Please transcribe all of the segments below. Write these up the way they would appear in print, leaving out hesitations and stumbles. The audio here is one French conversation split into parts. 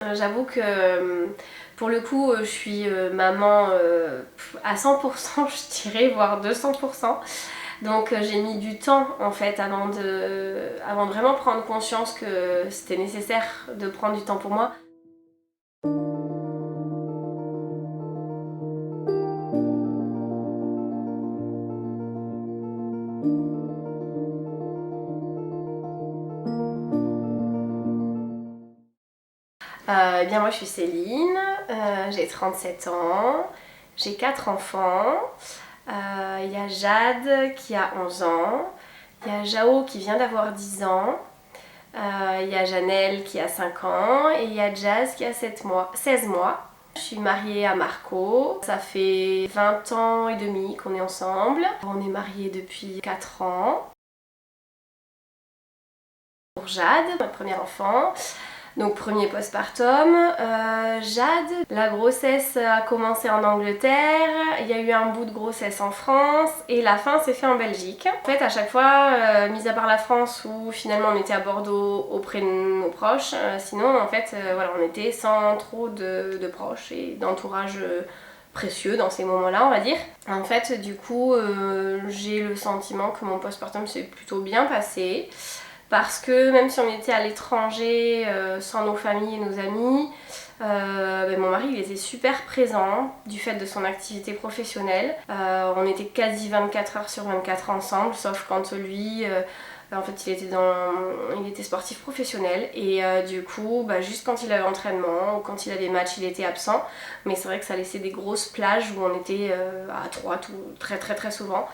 J'avoue que pour le coup je suis maman à 100% je dirais, voire 200%. Donc j'ai mis du temps en fait avant de vraiment prendre conscience que c'était nécessaire de prendre du temps pour moi. Eh bien moi je suis Céline, j'ai 37 ans, j'ai 4 enfants. Il y a Jade qui a 11 ans, il y a Jao qui vient d'avoir 10 ans, il y a Janelle qui a 5 ans et il y a Jazz qui a 16 mois. Je suis mariée à Marco, ça fait 20 ans et demi qu'on est ensemble. On est mariés depuis 4 ans. Pour Jade, ma première enfant. Donc premier postpartum, Jade, la grossesse a commencé en Angleterre, il y a eu un bout de grossesse en France et la fin s'est fait en Belgique. En fait à chaque fois, mis à part la France où finalement on était à Bordeaux auprès de nos proches, sinon en fait voilà, on était sans trop de proches et d'entourage précieux dans ces moments-là on va dire. En fait du coup j'ai le sentiment que mon postpartum s'est plutôt bien passé. Parce que même si on était à l'étranger sans nos familles et nos amis, mon mari il était super présent du fait de son activité professionnelle. On était quasi 24 heures sur 24 ensemble, sauf quand lui, en fait il était sportif professionnel et du coup juste quand il avait entraînement ou quand il avait des matchs il était absent. Mais c'est vrai que ça laissait des grosses plages où on était à 3 très souvent.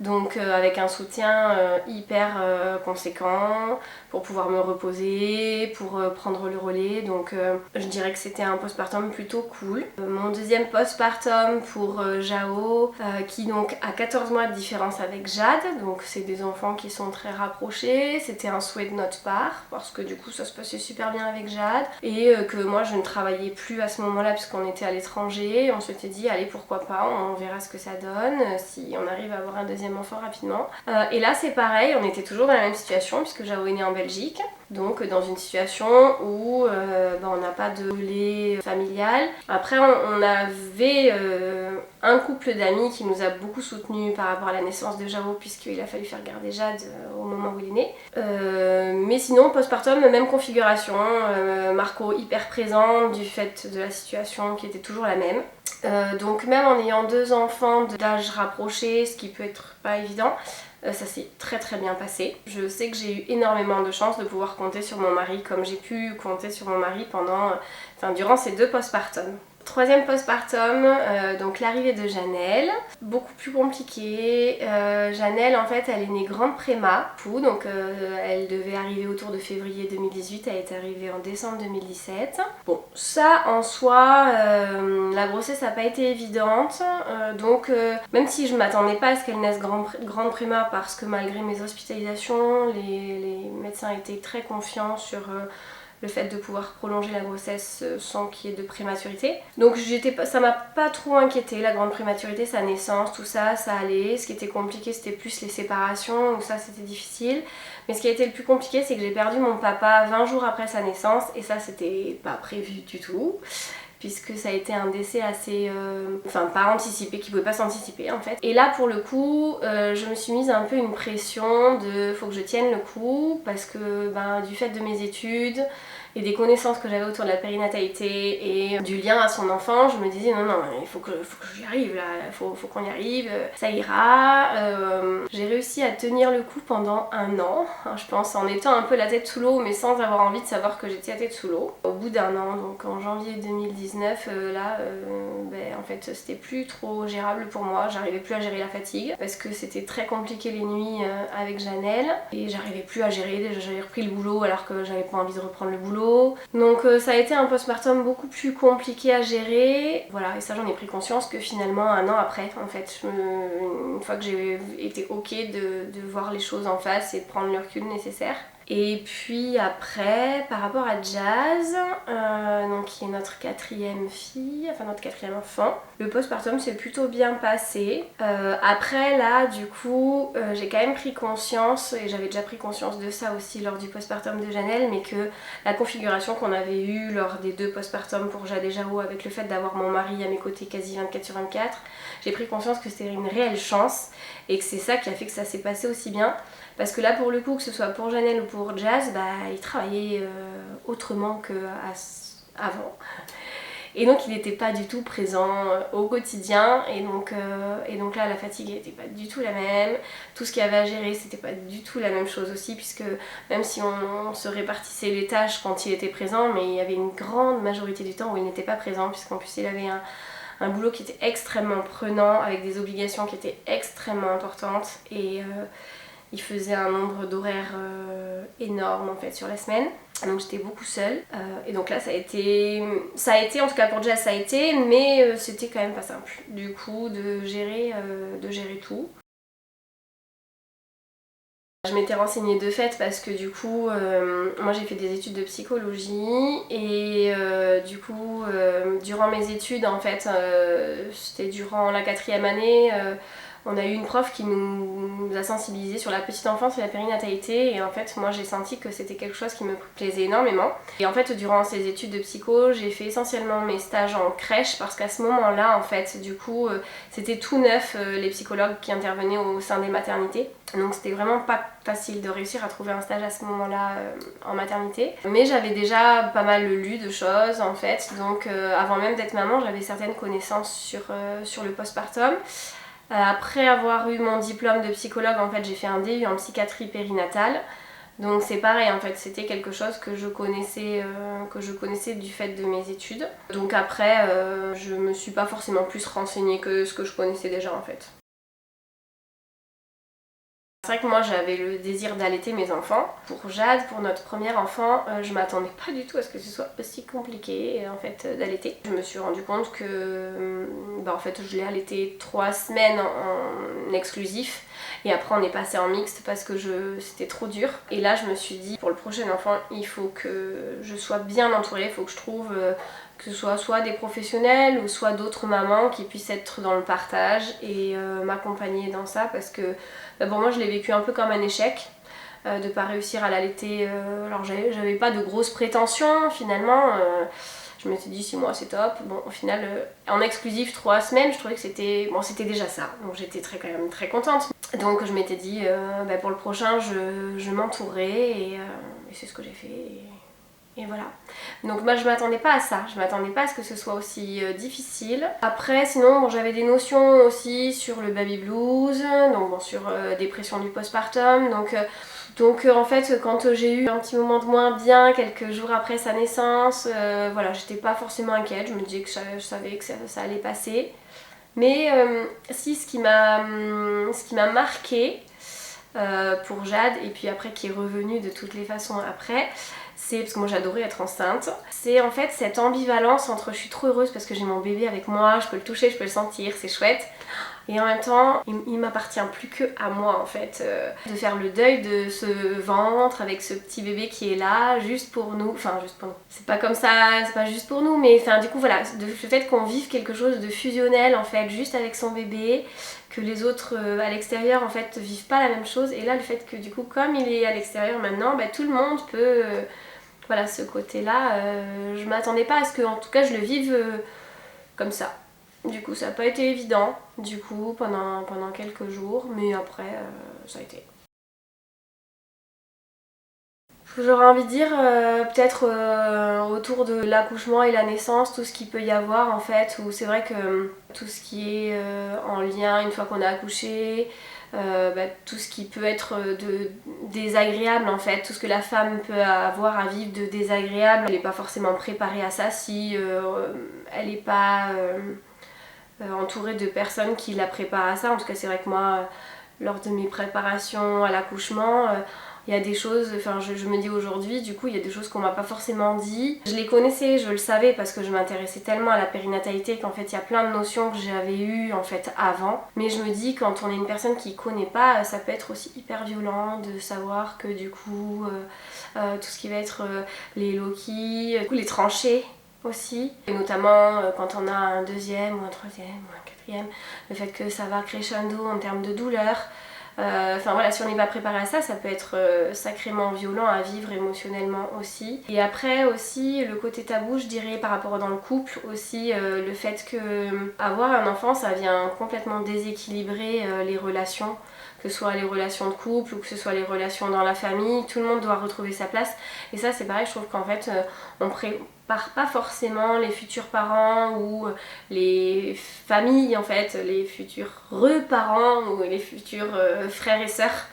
Donc avec un soutien hyper conséquent pour pouvoir me reposer, pour prendre le relais. Donc je dirais que c'était un postpartum plutôt cool. Mon deuxième postpartum pour Jao, qui donc a 14 mois de différence avec Jade. Donc c'est des enfants qui sont très rapprochés. C'était un souhait de notre part parce que du coup ça se passait super bien avec Jade. Et que moi je ne travaillais plus à ce moment-là puisqu'on était à l'étranger. On s'était dit allez pourquoi pas, on verra ce que ça donne si on arrive à avoir un deuxième enfant rapidement. Et là c'est pareil, on était toujours dans la même situation puisque Jao est né en Belgique, donc dans une situation où on n'a pas de relais familial. Après on avait un couple d'amis qui nous a beaucoup soutenus par rapport à la naissance de Jao puisqu'il a fallu faire garder Jade au moment où il est né. Mais sinon postpartum, même configuration, Marco hyper présent du fait de la situation qui était toujours la même. Donc même en ayant 2 enfants d'âge rapproché, ce qui peut être pas évident, ça s'est très bien passé. Je sais que j'ai eu énormément de chance de pouvoir compter sur mon mari comme j'ai pu compter sur mon mari durant ces 2 postpartums. Troisième postpartum, donc l'arrivée de Janelle, beaucoup plus compliqué. Janelle en fait elle est née grande préma, donc elle devait arriver autour de février 2018, elle est arrivée en décembre 2017. Bon ça en soi, la grossesse n'a pas été évidente, donc même si je m'attendais pas à ce qu'elle naisse grande préma parce que malgré mes hospitalisations, les médecins étaient très confiants sur le fait de pouvoir prolonger la grossesse sans qu'il y ait de prématurité. Donc ça m'a pas trop inquiétée, la grande prématurité, sa naissance, tout ça, ça allait. Ce qui était compliqué c'était plus les séparations, où ça c'était difficile. Mais ce qui a été le plus compliqué c'est que j'ai perdu mon papa 20 jours après sa naissance et ça c'était pas prévu du tout. Puisque ça a été un décès assez... pas anticipé, qui pouvait pas s'anticiper en fait. Et là pour le coup, je me suis mise un peu une pression de faut que je tienne le coup parce que du fait de mes études et des connaissances que j'avais autour de la périnatalité et du lien à son enfant, je me disais non, il faut que j'y arrive là, faut qu'on y arrive, ça ira. J'ai réussi à tenir le coup pendant 1 an, je pense, en étant un peu la tête sous l'eau mais sans avoir envie de savoir que j'étais la tête sous l'eau. Au bout d'1 an, donc en janvier 2019, en fait c'était plus trop gérable pour moi, j'arrivais plus à gérer la fatigue parce que c'était très compliqué les nuits avec Janelle et j'arrivais plus à gérer, déjà j'avais repris le boulot alors que j'avais pas envie de reprendre le boulot. Donc ça a été un postpartum beaucoup plus compliqué à gérer. Voilà, et ça j'en ai pris conscience que finalement 1 an après, en fait, une fois que j'ai été ok de voir les choses en face et de prendre le recul nécessaire. Et puis après, par rapport à Jazz, donc qui est notre quatrième fille, enfin notre quatrième enfant, le postpartum s'est plutôt bien passé. Après là, du coup, j'ai quand même pris conscience, et j'avais déjà pris conscience de ça aussi lors du postpartum de Janelle, mais que la configuration qu'on avait eue lors des 2 postpartums pour Jade et Jao, avec le fait d'avoir mon mari à mes côtés quasi 24/24, j'ai pris conscience que c'était une réelle chance et que c'est ça qui a fait que ça s'est passé aussi bien. Parce que là, pour le coup, que ce soit pour Janelle ou pour Jazz, il travaillait autrement qu'avant. Et donc, il n'était pas du tout présent au quotidien. Et donc là, la fatigue n'était pas du tout la même. Tout ce qu'il y avait à gérer, c'était pas du tout la même chose aussi. Puisque même si on se répartissait les tâches quand il était présent, mais il y avait une grande majorité du temps où il n'était pas présent. Puisqu'en plus, il avait un boulot qui était extrêmement prenant, avec des obligations qui étaient extrêmement importantes. Et il faisait un nombre d'horaires énorme en fait sur la semaine, donc j'étais beaucoup seule. Et donc là ça a été, en tout cas pour Jazz ça a été, mais c'était quand même pas simple du coup de gérer tout. Je m'étais renseignée de fait parce que du coup, moi j'ai fait des études de psychologie et du coup, durant mes études en fait, c'était durant la 4e année, on a eu une prof qui nous a sensibilisés sur la petite enfance et la périnatalité et en fait moi j'ai senti que c'était quelque chose qui me plaisait énormément. Et en fait durant ces études de psycho j'ai fait essentiellement mes stages en crèche parce qu'à ce moment là en fait du coup c'était tout neuf les psychologues qui intervenaient au sein des maternités. Donc c'était vraiment pas facile de réussir à trouver un stage à ce moment-là en maternité. Mais j'avais déjà pas mal lu de choses en fait, donc avant même d'être maman j'avais certaines connaissances sur le postpartum. Après avoir eu mon diplôme de psychologue, en fait, j'ai fait un DU en psychiatrie périnatale. Donc c'est pareil, en fait, c'était quelque chose que je connaissais du fait de mes études. Donc après, je me suis pas forcément plus renseignée que ce que je connaissais déjà, en fait. C'est vrai que moi j'avais le désir d'allaiter mes enfants. Pour Jade, pour notre premier enfant, je m'attendais pas du tout à ce que ce soit aussi compliqué en fait d'allaiter. Je me suis rendu compte que en fait je l'ai allaité 3 semaines en exclusif et après on est passé en mixte parce que c'était trop dur. Et là je me suis dit pour le prochain enfant il faut que je sois bien entourée, il faut que je trouve que ce soit des professionnels ou soit d'autres mamans qui puissent être dans le partage et m'accompagner dans ça parce que bon, moi je l'ai vécu un peu comme un échec de pas réussir à l'allaiter. Alors j'avais pas de grosses prétentions finalement. Je m'étais dit 6 mois c'est top. Bon au final en exclusif 3 semaines je trouvais que c'était déjà ça. Donc j'étais quand même très contente. Donc je m'étais dit pour le prochain je m'entourerai et c'est ce que j'ai fait. Et voilà. Donc moi je m'attendais pas à ça, je m'attendais pas à ce que ce soit aussi difficile. Après sinon bon, j'avais des notions aussi sur le baby blues, donc bon, sur dépression du postpartum. Donc en fait quand j'ai eu un petit moment de moins bien quelques jours après sa naissance, voilà j'étais pas forcément inquiète, je me disais que je savais que ça allait passer. Mais si ce qui m'a marqué pour Jade et puis après qui est revenu de toutes les façons après, c'est parce que moi j'adorais être enceinte, c'est en fait cette ambivalence entre je suis trop heureuse parce que j'ai mon bébé avec moi, je peux le toucher, je peux le sentir, c'est chouette, et en même temps il m'appartient plus que à moi en fait, de faire le deuil de ce ventre avec ce petit bébé qui est là juste pour nous, enfin juste pour nous, c'est pas comme ça, c'est pas juste pour nous, mais enfin du coup voilà, le fait qu'on vive quelque chose de fusionnel en fait juste avec son bébé, que les autres à l'extérieur en fait vivent pas la même chose, et là le fait que du coup comme il est à l'extérieur maintenant, tout le monde peut voilà ce côté là, je m'attendais pas à ce que en tout cas je le vive comme ça. Du coup ça n'a pas été évident du coup pendant quelques jours, mais après ça a été. J'aurais envie de dire peut-être autour de l'accouchement et la naissance, tout ce qu'il peut y avoir en fait, où c'est vrai que tout ce qui est en lien une fois qu'on a accouché, tout ce qui peut être de désagréable en fait, tout ce que la femme peut avoir à vivre de désagréable, elle n'est pas forcément préparée à ça si elle n'est pas entourée de personnes qui la préparent à ça. En tout cas c'est vrai que moi lors de mes préparations à l'accouchement, Il y a des choses, enfin je me dis aujourd'hui, du coup il y a des choses qu'on m'a pas forcément dit. Je les connaissais, je le savais parce que je m'intéressais tellement à la périnatalité qu'en fait il y a plein de notions que j'avais eues en fait avant. Mais je me dis quand on est une personne qui connaît pas, ça peut être aussi hyper violent de savoir que du coup tout ce qui va être les loquis, les tranchées aussi. Et notamment quand on a un deuxième ou un troisième ou un quatrième, le fait que ça va crescendo en termes de douleur. Enfin voilà, si on n'est pas préparé à ça, ça peut être sacrément violent à vivre émotionnellement aussi. Et après aussi, le côté tabou, je dirais par rapport dans le couple aussi, le fait que avoir un enfant, ça vient complètement déséquilibrer les relations, que ce soit les relations de couple ou que ce soit les relations dans la famille, tout le monde doit retrouver sa place. Et ça c'est pareil, je trouve qu'en fait on prépare pas forcément les futurs parents ou les familles en fait, les futurs parents ou les futurs frères et sœurs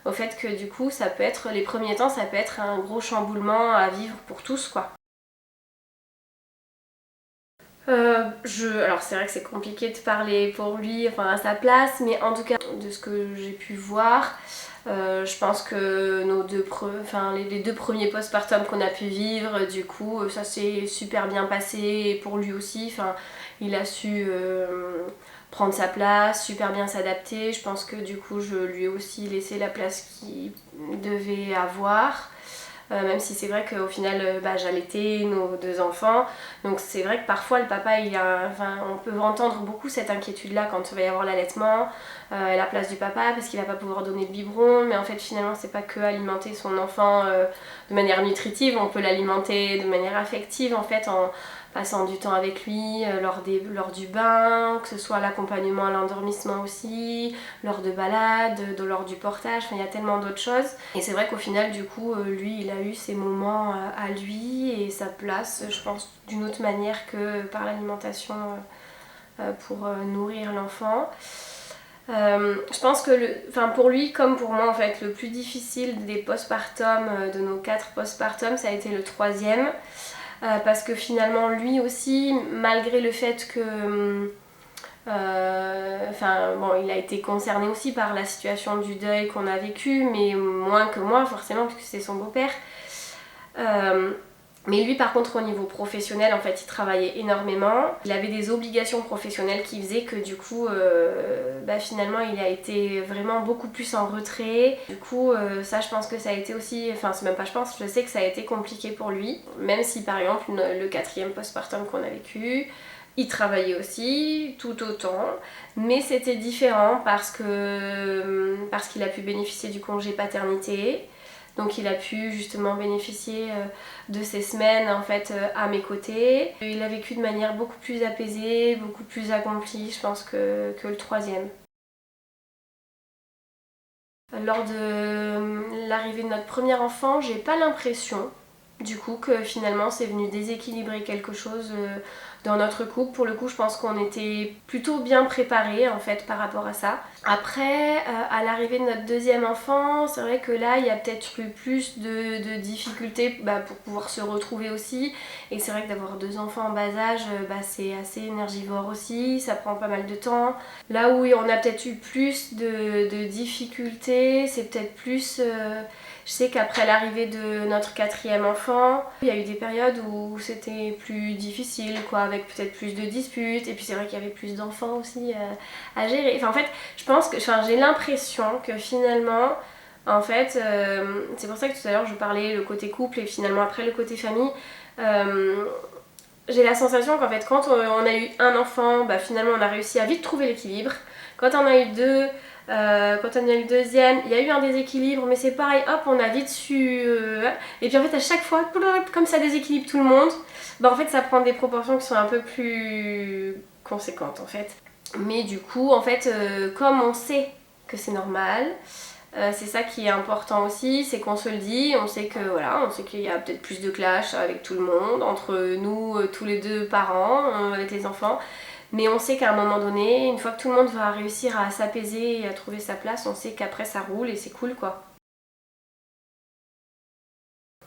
au fait que du coup ça peut être, les premiers temps ça peut être un gros chamboulement à vivre pour tous quoi. Alors c'est vrai que c'est compliqué de parler pour lui, enfin à sa place, mais en tout cas de ce que j'ai pu voir, je pense que les deux premiers postpartum qu'on a pu vivre, du coup ça s'est super bien passé et pour lui aussi, enfin, il a su prendre sa place, super bien s'adapter. Je pense que du coup je lui ai aussi laissé la place qu'il devait avoir. Même si c'est vrai qu'au final j'allaitais nos deux enfants, donc c'est vrai que parfois le papa on peut entendre beaucoup cette inquiétude là quand il va y avoir l'allaitement, la place du papa parce qu'il va pas pouvoir donner de biberon, mais en fait finalement c'est pas que alimenter son enfant de manière nutritive, on peut l'alimenter de manière affective en fait en passant du temps avec lui lors du bain, que ce soit l'accompagnement à l'endormissement aussi, lors de balades, lors du portage, enfin il y a tellement d'autres choses. Et c'est vrai qu'au final du coup lui il a eu ses moments à lui et sa place je pense d'une autre manière que par l'alimentation pour nourrir l'enfant. Je pense que pour lui comme pour moi en fait le plus difficile des postpartum, de nos 4 postpartum, ça a été le troisième. Parce que finalement lui aussi, malgré le fait que il a été concerné aussi par la situation du deuil qu'on a vécu, mais moins que moi forcément puisque c'est son beau-père. Mais lui par contre au niveau professionnel en fait il travaillait énormément, il avait des obligations professionnelles qui faisaient que du coup finalement il a été vraiment beaucoup plus en retrait. Du coup ça je pense que ça a été aussi, enfin c'est même pas je pense, je sais que ça a été compliqué pour lui, même si par exemple le 4e postpartum qu'on a vécu, il travaillait aussi tout autant, mais c'était différent parce qu'il a pu bénéficier du congé paternité. Donc il a pu justement bénéficier de ces semaines en fait à mes côtés. Il a vécu de manière beaucoup plus apaisée, beaucoup plus accomplie je pense que le troisième. Lors de l'arrivée de notre premier enfant, j'ai pas l'impression du coup que finalement c'est venu déséquilibrer quelque chose dans notre couple. Pour le coup je pense qu'on était plutôt bien préparés en fait par rapport à ça. Après à l'arrivée de notre deuxième enfant, c'est vrai que là il y a peut-être eu plus de difficultés pour pouvoir se retrouver aussi. Et c'est vrai que d'avoir 2 enfants en bas âge, c'est assez énergivore aussi, ça prend pas mal de temps. Là où on a peut-être eu plus de difficultés, c'est peut-être plus... Je sais qu'après l'arrivée de notre 4e enfant, il y a eu des périodes où c'était plus difficile, quoi, avec peut-être plus de disputes, et puis c'est vrai qu'il y avait plus d'enfants aussi à gérer. Enfin, en fait, j'ai l'impression que finalement, en fait, c'est pour ça que tout à l'heure je parlais le côté couple et finalement après le côté famille. J'ai la sensation qu'en fait, quand on a eu un enfant, finalement on a réussi à vite trouver l'équilibre. Quand on a eu 2, quand on a eu le deuxième, il y a eu un déséquilibre, mais c'est pareil, hop, on a vite su... Et puis en fait, à chaque fois, comme ça déséquilibre tout le monde, en fait, ça prend des proportions qui sont un peu plus conséquentes, en fait. Mais du coup, en fait, comme on sait que c'est normal, c'est ça qui est important aussi, c'est qu'on se le dit, on sait qu'il y a peut-être plus de clash avec tout le monde, entre nous, tous les 2 parents, avec les enfants. Mais on sait qu'à un moment donné, une fois que tout le monde va réussir à s'apaiser et à trouver sa place, on sait qu'après ça roule et c'est cool quoi.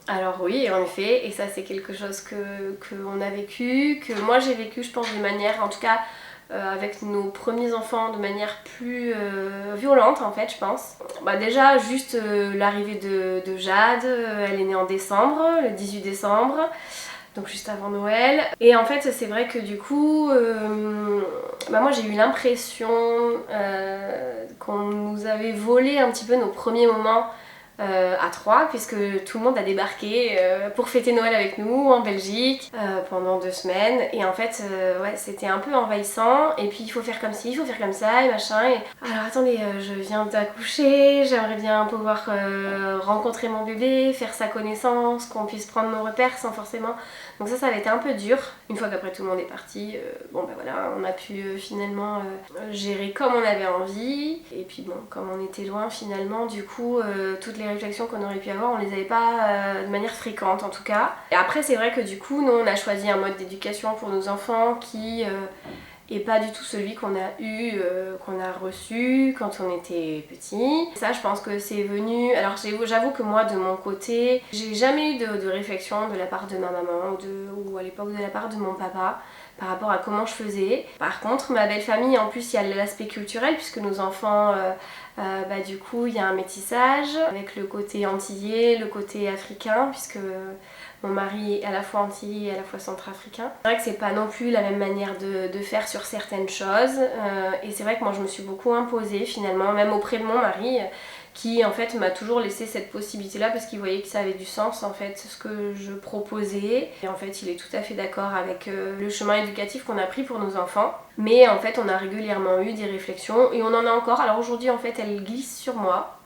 Alors oui, en effet, et ça c'est quelque chose qu'on a vécu, que moi j'ai vécu je pense de manière en tout cas avec nos premiers enfants de manière plus violente en fait je pense. Déjà juste l'arrivée de Jade, elle est née en décembre, le 18 décembre, donc juste avant Noël. Et en fait c'est vrai que du coup moi j'ai eu l'impression qu'on nous avait volé un petit peu nos premiers moments à Troyes, puisque tout le monde a débarqué pour fêter Noël avec nous en Belgique pendant 2 semaines. Et en fait ouais, c'était un peu envahissant, et puis il faut faire comme ci, il faut faire comme ça et machin. Et alors attendez, je viens d'accoucher, j'aimerais bien pouvoir rencontrer mon bébé, faire sa connaissance, qu'on puisse prendre nos repères sans forcément. Donc ça avait été un peu dur. Une fois qu'après tout le monde est parti, voilà, on a pu finalement gérer comme on avait envie. Et puis bon, comme on était loin finalement, du coup toutes les réflexions qu'on aurait pu avoir, on les avait pas de manière fréquente en tout cas. Et après c'est vrai que du coup nous on a choisi un mode d'éducation pour nos enfants qui et pas du tout celui qu'on a eu, qu'on a reçu quand on était petit. Ça je pense que c'est venu, alors j'avoue que moi de mon côté, j'ai jamais eu de réflexion de la part de ma maman ou à l'époque de la part de mon papa par rapport à comment je faisais. Par contre ma belle famille, en plus il y a l'aspect culturel puisque nos enfants du coup il y a un métissage avec le côté antillais, le côté africain, puisque mon mari est à la fois antillais et à la fois centrafricain. C'est vrai que c'est pas non plus la même manière de faire sur certaines choses, et c'est vrai que moi je me suis beaucoup imposée finalement, même auprès de mon mari, qui en fait m'a toujours laissé cette possibilité là parce qu'il voyait que ça avait du sens en fait ce que je proposais, et en fait il est tout à fait d'accord avec le chemin éducatif qu'on a pris pour nos enfants. Mais en fait on a régulièrement eu des réflexions et on en a encore. Alors aujourd'hui en fait elle glisse sur moi,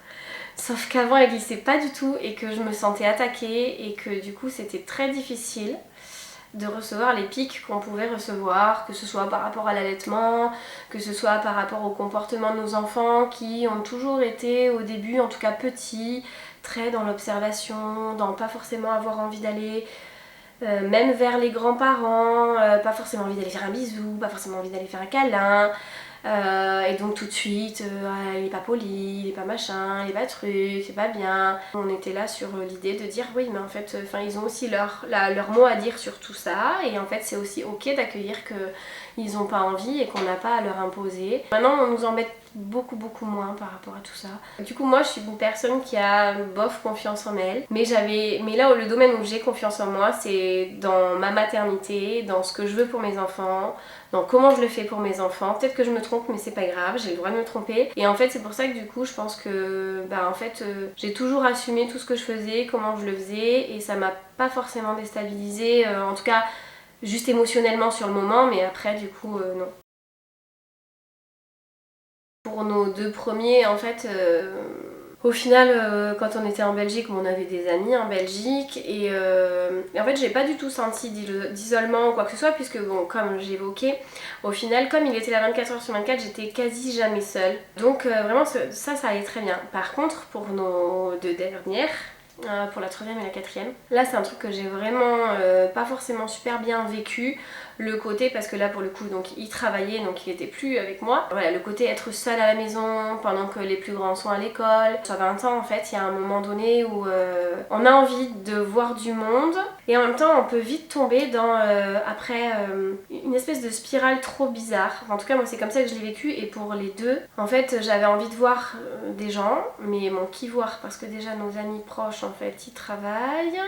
sauf qu'avant elle glissait pas du tout et que je me sentais attaquée et que du coup c'était très difficile de recevoir les pics qu'on pouvait recevoir, que ce soit par rapport à l'allaitement, que ce soit par rapport au comportement de nos enfants qui ont toujours été au début en tout cas petits, très dans l'observation, dans pas forcément avoir envie d'aller même vers les grands-parents, pas forcément envie d'aller faire un bisou, pas forcément envie d'aller faire un câlin. Et donc tout de suite, il est pas poli, il est pas machin, il est pas truc, c'est pas bien. On était là sur l'idée de dire oui mais en fait ils ont aussi leur mot à dire sur tout ça, et en fait c'est aussi ok d'accueillir qu'ils ont pas envie et qu'on n'a pas à leur imposer. Maintenant on nous embête beaucoup moins par rapport à tout ça. Du coup moi je suis une personne qui a bof confiance en elle, mais là le domaine où j'ai confiance en moi c'est dans ma maternité, dans ce que je veux pour mes enfants, dans comment je le fais pour mes enfants. Peut-être que je me trompe mais c'est pas grave, j'ai le droit de me tromper. Et en fait c'est pour ça que du coup je pense que j'ai toujours assumé tout ce que je faisais, comment je le faisais, et ça m'a pas forcément déstabilisée, en tout cas juste émotionnellement sur le moment, mais après du coup non. Pour nos 2 premiers en fait au final, quand on était en Belgique, on avait des amis en Belgique, et en fait j'ai pas du tout senti d'isolement ou quoi que ce soit, puisque bon, comme j'évoquais, au final comme il était là 24h/24, j'étais quasi jamais seule, donc vraiment ça allait très bien. Par contre pour nos 2 dernières, pour la 3e et la 4e, là c'est un truc que j'ai vraiment pas forcément super bien vécu, le côté, parce que là pour le coup donc il travaillait, donc il était plus avec moi, voilà, le côté être seule à la maison pendant que les plus grands sont à l'école. À 20 ans en fait il y a un moment donné où on a envie de voir du monde, et en même temps on peut vite tomber dans une espèce de spirale trop bizarre. Enfin, en tout cas moi c'est comme ça que je l'ai vécu, et pour les 2 en fait j'avais envie de voir des gens, mais bon qui voir, parce que déjà nos amis proches en fait ils travaillent.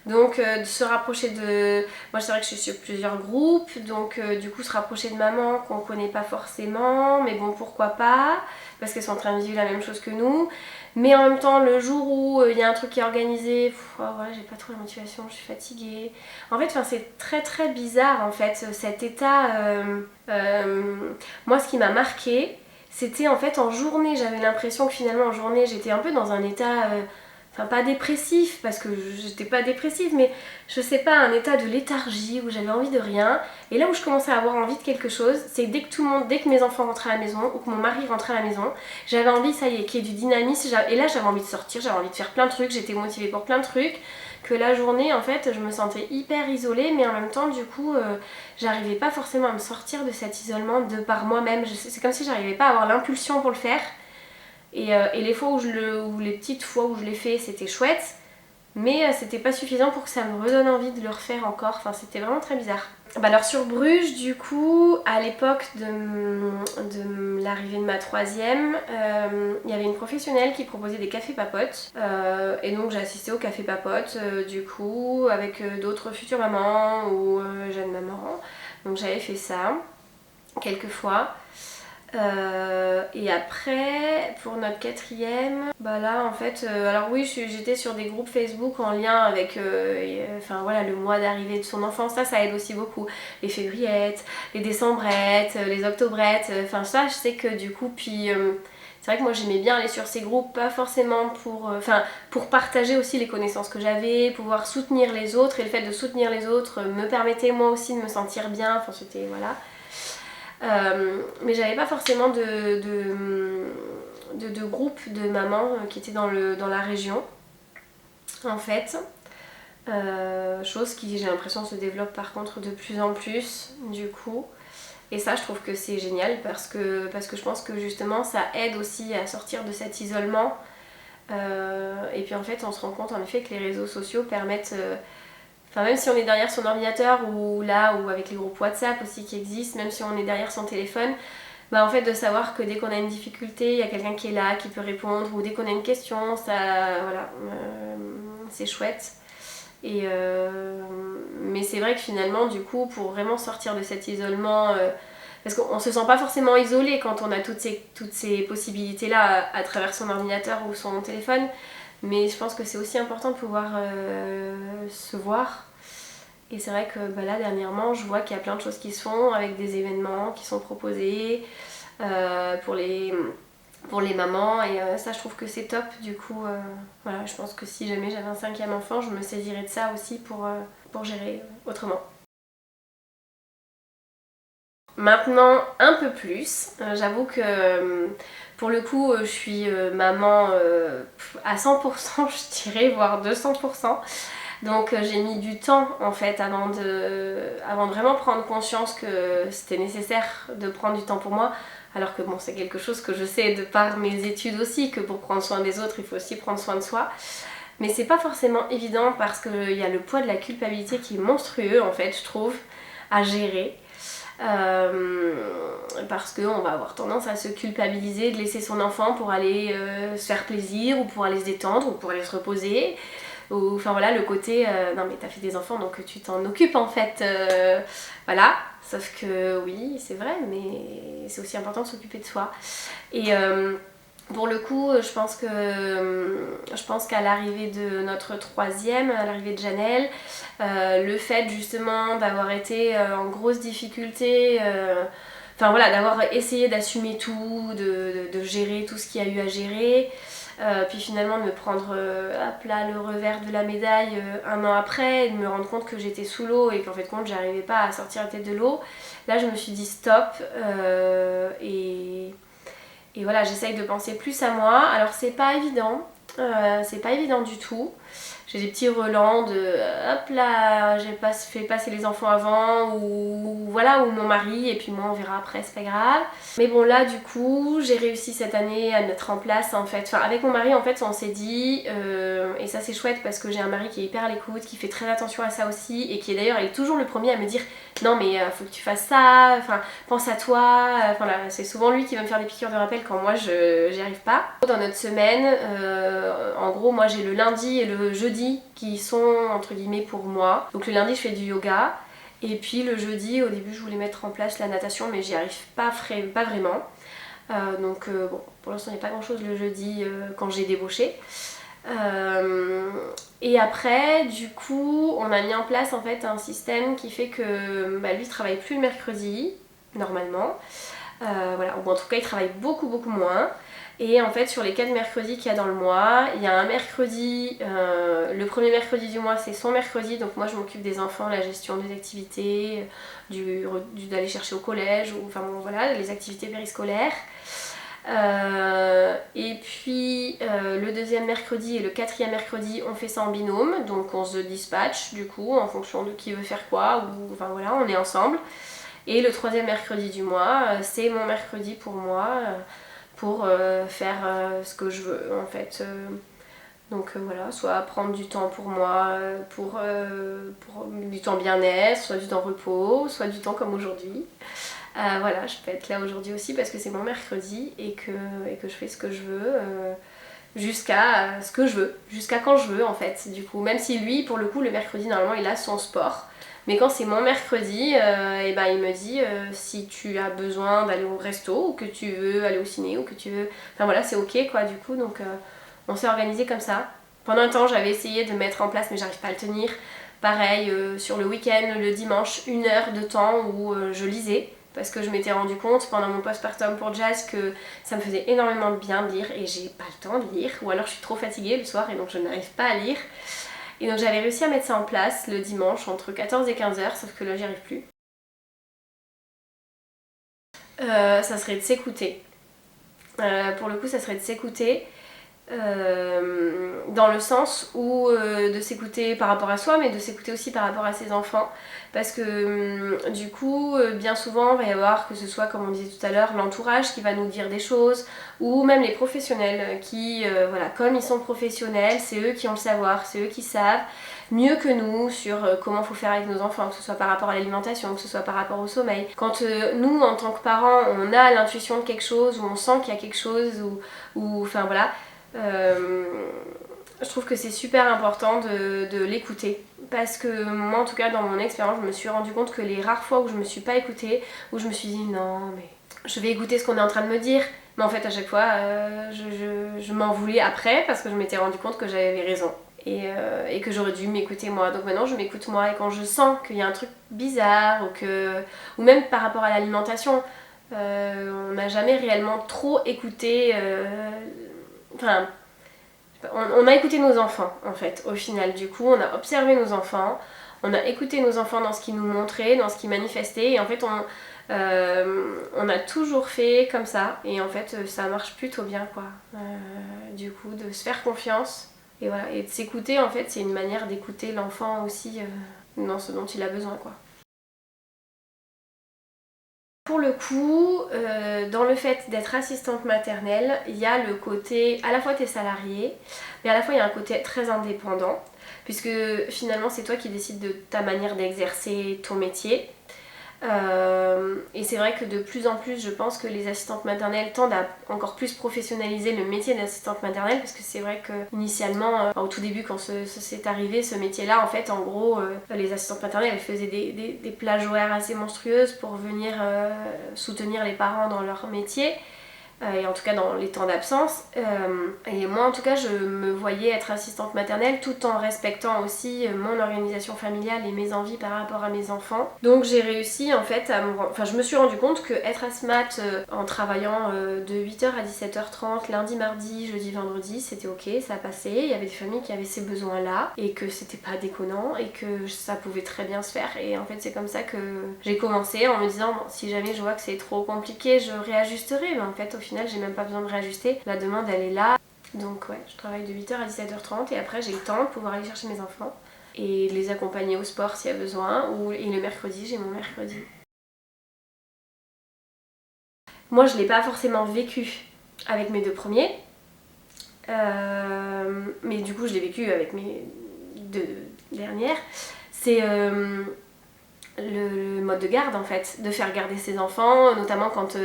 Donc de se rapprocher de... Moi c'est vrai que je suis sur plusieurs groupes, donc du coup se rapprocher de maman qu'on connaît pas forcément, mais bon pourquoi pas, parce qu'elles sont en train de vivre la même chose que nous. Mais en même temps le jour où il y a un truc qui est organisé, voilà, j'ai pas trop la motivation, je suis fatiguée. En fait c'est très très bizarre en fait cet état. Moi ce qui m'a marqué, c'était en fait en journée, j'avais l'impression que finalement en journée j'étais un peu dans un état... Enfin pas dépressif, parce que j'étais pas dépressive, mais je sais pas, un état de léthargie où j'avais envie de rien. Et là où je commençais à avoir envie de quelque chose, c'est dès que mes enfants rentraient à la maison ou que mon mari rentrait à la maison, j'avais envie, ça y est, qu'il y ait du dynamisme. Et là j'avais envie de sortir, j'avais envie de faire plein de trucs, j'étais motivée pour plein de trucs. Que la journée en fait je me sentais hyper isolée, mais en même temps du coup j'arrivais pas forcément à me sortir de cet isolement de par moi-même. C'est comme si j'arrivais pas à avoir l'impulsion pour le faire. Et les fois où les petites fois où je l'ai fait, c'était chouette. Mais c'était pas suffisant pour que ça me redonne envie de le refaire encore, enfin c'était vraiment très bizarre. Bah alors sur Bruges du coup, à l'époque de l'arrivée de ma troisième, il y avait une professionnelle qui proposait des cafés papotes et donc j'ai assisté au café papote du coup avec d'autres futures mamans ou jeunes mamans. Donc j'avais fait ça quelques fois. Et après, pour notre quatrième, bah là en fait, alors oui, j'étais sur des groupes Facebook en lien avec enfin voilà, le mois d'arrivée de son enfant, ça aide aussi beaucoup. Les févriettes, les décembrettes, les octobrettes, enfin ça je sais que du coup, puis c'est vrai que moi j'aimais bien aller sur ces groupes, pas forcément pour partager aussi les connaissances que j'avais, pouvoir soutenir les autres, et le fait de soutenir les autres me permettait moi aussi de me sentir bien, enfin c'était voilà. Mais j'avais pas forcément de groupe de mamans qui étaient dans la région en fait. Chose qui j'ai l'impression se développe par contre de plus en plus du coup. Et ça je trouve que c'est génial parce que je pense que justement ça aide aussi à sortir de cet isolement. Et puis en fait on se rend compte en effet que les réseaux sociaux permettent... Enfin, même si on est derrière son ordinateur ou avec les groupes WhatsApp aussi qui existent, même si on est derrière son téléphone, bah en fait de savoir que dès qu'on a une difficulté, il y a quelqu'un qui est là, qui peut répondre, ou dès qu'on a une question, ça, voilà, c'est chouette. Mais c'est vrai que finalement, du coup, pour vraiment sortir de cet isolement, parce qu'on se sent pas forcément isolé quand on a toutes ces possibilités-là à travers son ordinateur ou son téléphone. Mais je pense que c'est aussi important de pouvoir se voir. Et c'est vrai que bah là, dernièrement, je vois qu'il y a plein de choses qui se font avec des événements qui sont proposés pour les mamans. Et ça, je trouve que c'est top. Du coup, voilà, je pense que si jamais j'avais un cinquième enfant, je me saisirais de ça aussi pour gérer autrement. Maintenant, un peu plus. J'avoue que pour le coup, je suis maman à 100%, je dirais, voire 200%. Donc j'ai mis du temps en fait avant de vraiment prendre conscience que c'était nécessaire de prendre du temps pour moi. Alors que bon, c'est quelque chose que je sais de par mes études aussi, que pour prendre soin des autres, il faut aussi prendre soin de soi. Mais c'est pas forcément évident parce qu'il y a le poids de la culpabilité qui est monstrueux en fait, je trouve, à gérer. Parce qu'on va avoir tendance à se culpabiliser de laisser son enfant pour aller se faire plaisir ou pour aller se détendre ou pour aller se reposer. Ou, enfin voilà, le côté non mais t'as fait des enfants donc tu t'en occupes en fait. Voilà, sauf que oui, c'est vrai, mais c'est aussi important de s'occuper de soi. Et pour le coup, je pense qu'à l'arrivée de notre troisième, à l'arrivée de Janelle, le fait justement d'avoir été en grosse difficulté, enfin voilà, d'avoir essayé d'assumer tout, de gérer tout ce qu'il y a eu à gérer, puis finalement de me prendre hop là, le revers de la médaille un an après, et de me rendre compte que j'étais sous l'eau et qu'en fait compte j'arrivais pas à sortir la tête de l'eau. Là je me suis dit stop et voilà, j'essaye de penser plus à moi. Alors c'est pas évident du tout. J'ai des petits relents de hop là, j'ai fait passer les enfants avant ou voilà, ou mon mari, et puis moi on verra après, c'est pas grave. Mais bon là du coup, j'ai réussi cette année à mettre en place en fait, enfin avec mon mari en fait on s'est dit, et ça c'est chouette parce que j'ai un mari qui est hyper à l'écoute, qui fait très attention à ça aussi, et qui est d'ailleurs, il est toujours le premier à me dire non mais faut que tu fasses ça, enfin pense à toi, enfin là c'est souvent lui qui va me faire des piqûres de rappel quand moi j'y arrive pas. Dans notre semaine, en gros moi j'ai le lundi et le jeudi qui sont entre guillemets pour moi. Donc le lundi je fais du yoga et puis le jeudi au début je voulais mettre en place la natation mais j'y arrive pas vraiment. Donc bon, pour l'instant il n'y a pas grand chose le jeudi quand j'ai débauché. Et après du coup on a mis en place en fait un système qui fait que lui il travaille plus le mercredi normalement. Voilà, ou en tout cas il travaille beaucoup moins. Et en fait sur les 4 mercredis qu'il y a dans le mois, il y a un mercredi, le premier mercredi du mois c'est son mercredi, donc moi je m'occupe des enfants, la gestion des activités, d'aller chercher au collège, ou enfin bon voilà, les activités périscolaires. Et puis le deuxième mercredi et le quatrième mercredi on fait ça en binôme, donc on se dispatche du coup en fonction de qui veut faire quoi, ou enfin voilà, on est ensemble. Et le troisième mercredi du mois, c'est mon mercredi pour moi, pour faire ce que je veux en fait. Donc voilà, soit prendre du temps pour moi, pour du temps bien-être, soit du temps repos, soit du temps comme aujourd'hui. Voilà, je peux être là aujourd'hui aussi parce que c'est mon mercredi et que je fais ce que je veux jusqu'à ce que je veux, jusqu'à quand je veux en fait. Du coup, même si lui, pour le coup, le mercredi, normalement, il a son sport. Mais quand c'est mon mercredi, et ben, il me dit si tu as besoin d'aller au resto ou que tu veux aller au ciné ou que tu veux... Enfin voilà, c'est ok quoi du coup, donc on s'est organisé comme ça. Pendant un temps, j'avais essayé de mettre en place mais j'arrive pas à le tenir. Pareil, sur le week-end, le dimanche, 1 heure de temps où je lisais. Parce que je m'étais rendu compte pendant mon postpartum pour Jazz que ça me faisait énormément de bien de lire et j'ai pas le temps de lire. Ou alors je suis trop fatiguée le soir et donc je n'arrive pas à lire. Et donc j'avais réussi à mettre ça en place le dimanche entre 14 et 15 heures, sauf que là j'y arrive plus. Ça serait de s'écouter. Pour le coup, ça serait de s'écouter. Dans le sens où de s'écouter par rapport à soi mais de s'écouter aussi par rapport à ses enfants parce que du coup bien souvent il va y avoir que ce soit comme on disait tout à l'heure l'entourage qui va nous dire des choses ou même les professionnels qui voilà comme ils sont professionnels c'est eux qui ont le savoir, c'est eux qui savent mieux que nous sur comment il faut faire avec nos enfants, que ce soit par rapport à l'alimentation, que ce soit par rapport au sommeil. Quand nous en tant que parents on a l'intuition de quelque chose ou on sent qu'il y a quelque chose ou enfin voilà je trouve que c'est super important de l'écouter parce que moi en tout cas dans mon expérience je me suis rendu compte que les rares fois où je me suis pas écoutée, où je me suis dit non mais je vais écouter ce qu'on est en train de me dire mais en fait à chaque fois je m'en voulais après parce que je m'étais rendu compte que j'avais raison et que j'aurais dû m'écouter moi. Donc maintenant je m'écoute moi et quand je sens qu'il y a un truc bizarre ou même par rapport à l'alimentation on n'a jamais réellement trop écouté enfin, on a écouté nos enfants en fait au final. Du coup, on a observé nos enfants, on a écouté nos enfants dans ce qu'ils nous montraient, dans ce qu'ils manifestaient, et en fait, on a toujours fait comme ça, et en fait, ça marche plutôt bien quoi. Du coup, de se faire confiance et voilà, et de s'écouter en fait, c'est une manière d'écouter l'enfant aussi dans ce dont il a besoin quoi. Pour le coup, dans le fait d'être assistante maternelle, il y a le côté, à la fois t'es salarié, mais à la fois il y a un côté très indépendant, puisque finalement c'est toi qui décides de ta manière d'exercer ton métier. Et c'est vrai que de plus en plus je pense que les assistantes maternelles tendent à encore plus professionnaliser le métier d'assistante maternelle parce que c'est vrai que initialement au tout début quand c'est arrivé ce métier là en fait en gros les assistantes maternelles elles faisaient des plages horaires assez monstrueuses pour venir soutenir les parents dans leur métier et en tout cas dans les temps d'absence. Et moi en tout cas je me voyais être assistante maternelle tout en respectant aussi mon organisation familiale et mes envies par rapport à mes enfants. Donc j'ai réussi en fait enfin je me suis rendu compte que être asmat en travaillant de 8h à 17h30 lundi, mardi, jeudi, vendredi c'était ok, ça passait, il y avait des familles qui avaient ces besoins là et que c'était pas déconnant et que ça pouvait très bien se faire et en fait c'est comme ça que j'ai commencé en me disant bon, si jamais je vois que c'est trop compliqué je réajusterai mais en fait au final j'ai même pas besoin de réajuster, la demande elle est là. Donc ouais, je travaille de 8h à 17h30 et après j'ai le temps de pouvoir aller chercher mes enfants et de les accompagner au sport s'il y a besoin et le mercredi j'ai mon mercredi. Moi je l'ai pas forcément vécu avec mes deux premiers mais du coup je l'ai vécu avec mes deux dernières. C'est le mode de garde en fait, de faire garder ses enfants, notamment quand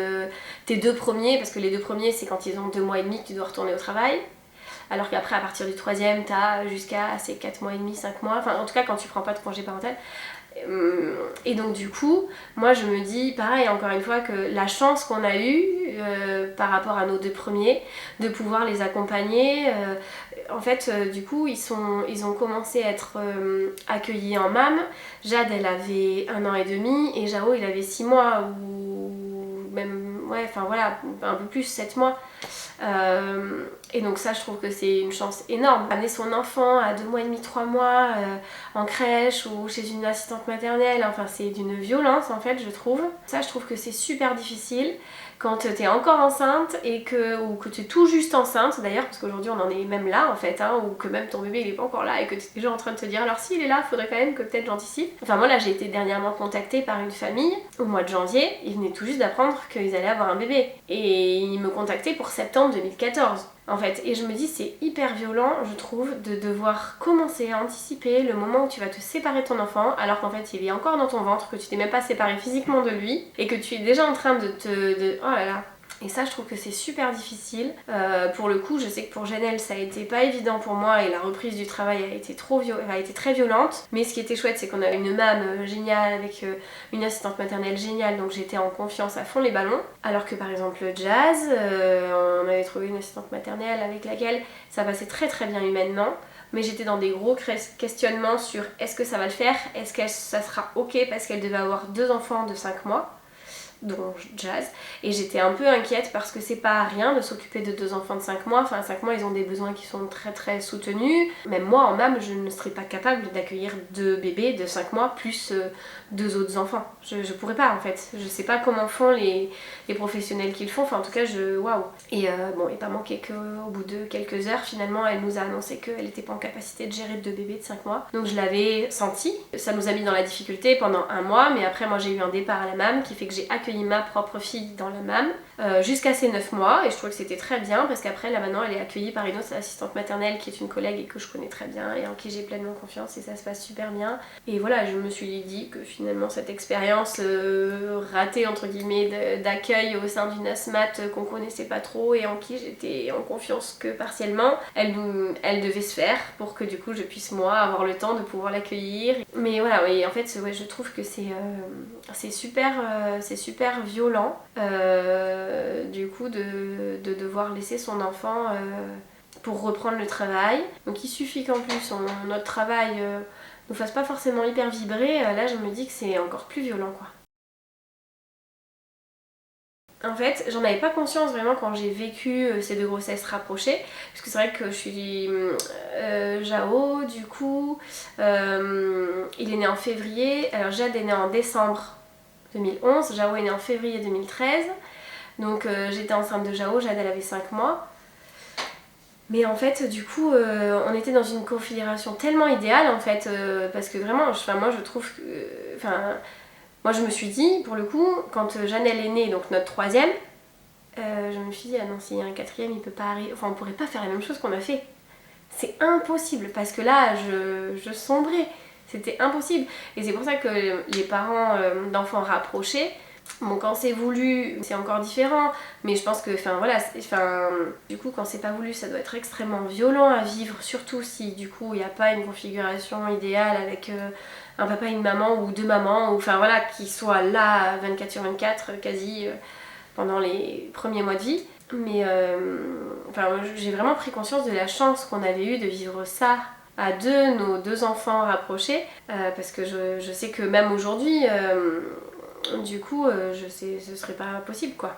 tes deux premiers, parce que les deux premiers c'est quand ils ont 2 mois et demi que tu dois retourner au travail, alors qu'après à partir du troisième t'as jusqu'à ces 4 mois et demi, 5 mois, enfin en tout cas quand tu prends pas de congé parental. Et donc du coup, moi je me dis pareil encore une fois que la chance qu'on a eue par rapport à nos deux premiers, de pouvoir les accompagner, en fait du coup ils ont commencé à être accueillis en MAM. Jade elle avait 1 an et demi et Jao il avait 6 mois ou même ouais enfin voilà un peu plus 7 mois. Et donc ça je trouve que c'est une chance énorme. Amener son enfant à 2 mois et demi, 3 mois en crèche ou chez une assistante maternelle, enfin c'est d'une violence en fait je trouve. Ça je trouve que c'est super difficile quand t'es encore enceinte ou que tu es tout juste enceinte d'ailleurs parce qu'aujourd'hui on en est même là en fait hein, ou que même ton bébé il est pas encore là et que tu es déjà en train de te dire alors s'il est là faudrait quand même que peut-être j'anticipe. Enfin moi là j'ai été dernièrement contactée par une famille au mois de janvier, ils venaient tout juste d'apprendre qu'ils allaient avoir un bébé et ils me contactaient pour septembre 2014. en fait. Et je me dis c'est hyper violent, je trouve, de devoir commencer à anticiper le moment où tu vas te séparer de ton enfant alors qu'en fait il est encore dans ton ventre, que tu t'es même pas séparé physiquement de lui et que tu es déjà en train de oh là là. Et ça je trouve que c'est super difficile. Pour le coup je sais que pour Janelle ça a été pas évident pour moi et la reprise du travail a été, a été très violente. Mais ce qui était chouette c'est qu'on avait une mam géniale avec une assistante maternelle géniale, donc j'étais en confiance à fond les ballons. Alors que par exemple Jazz, on avait trouvé une assistante maternelle avec laquelle ça passait très très bien humainement. Mais j'étais dans des gros questionnements sur est-ce que ça va le faire, est-ce que ça sera ok parce qu'elle devait avoir 2 enfants de 5 mois. Dont Jazz, et j'étais un peu inquiète parce que c'est pas rien de s'occuper de 2 enfants de 5 mois, enfin à 5 mois ils ont des besoins qui sont très très soutenus, même moi en mam je ne serais pas capable d'accueillir 2 bébés de 5 mois plus 2 autres enfants, je pourrais pas en fait, je sais pas comment font les professionnels qui le font, enfin en tout cas waouh. Et bon, il n'est pas manqué qu'au bout de quelques heures finalement elle nous a annoncé qu'elle n'était pas en capacité de gérer 2 bébés de 5 mois, donc je l'avais senti, ça nous a mis dans la difficulté pendant 1 mois, mais après moi j'ai eu un départ à la mam qui fait que j'ai accueilli ma propre fille dans la mam jusqu'à ses 9 mois et je trouve que c'était très bien parce qu'après là maintenant elle est accueillie par une autre assistante maternelle qui est une collègue et que je connais très bien et en qui j'ai pleinement confiance et ça se passe super bien. Et voilà, je me suis dit que finalement cette expérience ratée entre guillemets d'accueil au sein d'une ASMAT qu'on connaissait pas trop et en qui j'étais en confiance que partiellement, elle devait se faire pour que du coup je puisse moi avoir le temps de pouvoir l'accueillir. Mais voilà, et en fait ouais, je trouve que c'est super violent du coup de devoir laisser son enfant pour reprendre le travail. Donc il suffit qu'en plus notre travail nous fasse pas forcément hyper vibrer, là je me dis que c'est encore plus violent quoi. En fait, j'en avais pas conscience vraiment quand j'ai vécu ces 2 grossesses rapprochées, parce que c'est vrai que je suis Jao, du coup, il est né en février, alors Jade est né en décembre 2011, Jao est né en février 2013, donc j'étais enceinte de Jao, Jade elle avait 5 mois. Mais en fait, du coup, on était dans une configuration tellement idéale en fait, parce que vraiment, moi je trouve que. Moi je me suis dit, pour le coup, quand Janelle est née, donc notre 3e, je me suis dit, ah non, s'il y a un 4e, il peut pas arriver. Enfin, on pourrait pas faire la même chose qu'on a fait. C'est impossible, parce que là, je sombrais. C'était impossible. Et c'est pour ça que les parents d'enfants rapprochés, bon, quand c'est voulu, c'est encore différent, mais je pense que, voilà, du coup, quand c'est pas voulu, ça doit être extrêmement violent à vivre, surtout si, du coup, il n'y a pas une configuration idéale avec un papa et une maman, ou 2 mamans, ou enfin voilà, qui soient là 24/24, quasi, pendant les premiers mois de vie. Mais, j'ai vraiment pris conscience de la chance qu'on avait eue de vivre ça à nos 2 enfants rapprochés, parce que je sais que même aujourd'hui, du coup, ce serait pas possible quoi.